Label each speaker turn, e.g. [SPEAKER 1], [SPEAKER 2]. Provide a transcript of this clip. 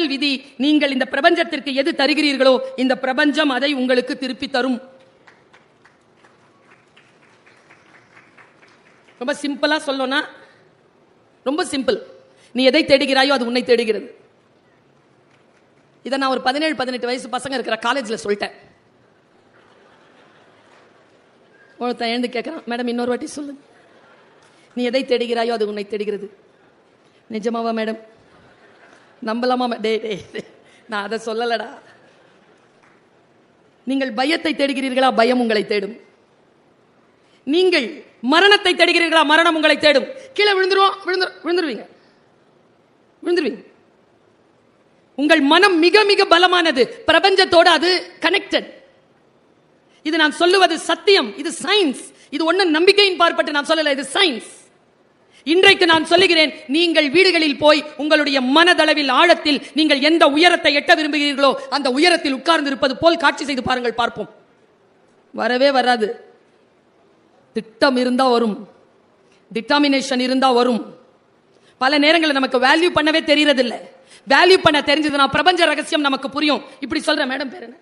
[SPEAKER 1] முதல் விதி, நீங்கள் இந்த பிரபஞ்சத்திற்கு எது தருகிறீர்களோ இந்த பிரபஞ்சம் அதை உங்களுக்கு திருப்பி தரும். ரொம்ப சிம்பிளா சொல்லணும்னா, ரொம்ப சிம்பிள். நீ எதை தேடுகிறாயோ அது உன்னை தேடுகிறது. இதை நான் ஒரு 17-18 வயசு பசங்க இருக்கிற காலேஜில் சொல்லிட்டேன். ஒருத்தன் எழுந்து கேட்கறான், மேடம் இன்னொரு வாட்டி சொல்லுங்க. நீ எதை தேடுகிறாயோ அது உன்னை தேடுகிறது. நிஜமாவா மேடம்? நம்பலாமா? டே நான் அதை சொல்லலடா. நீங்கள் பயத்தை தேடுகிறீர்களா? பயம் உங்களை தேடும். நீங்கள் மரணத்தை தேடுகிறீர்களா? மரணம் உங்களை தேடும். கீழே விழுந்துருவீங்க. உங்கள் மனம் மிக மிக பலமானது. பிரபஞ்சத்தோடு அது கனெக்டட். இது நான் சொல்லுவது சத்தியம். இது சயின்ஸ். இது ஒன்னும் நம்பிக்கையின் பார்ப்பட்டு நான் சொல்லல, இது சயின்ஸ். இன்றைக்கு நான் சொல்லுகிறேன், நீங்கள் வீடுகளில் போய் உங்களுடைய மனதளவில் ஆழத்தில் நீங்கள் எந்த உயரத்தை எட்ட விரும்புகிறீர்களோ அந்த உயரத்தில் உட்கார்ந்து இருப்பது போல் காட்சி செய்து பாருங்கள், பார்ப்போம். வரவே வராது. திட்டம் இருந்தா வரும், டிட்டர்மினேஷன் இருந்தா வரும். பல நேரங்களில் நமக்கு வேல்யூ பண்ணவே தெரியறதில்லை. வேல்யூ பண்ண தெரிஞ்சதுன்னா பிரபஞ்ச ரகசியம் நமக்கு புரியும். இப்படி சொல்ற மேடம் பேர் என்ன?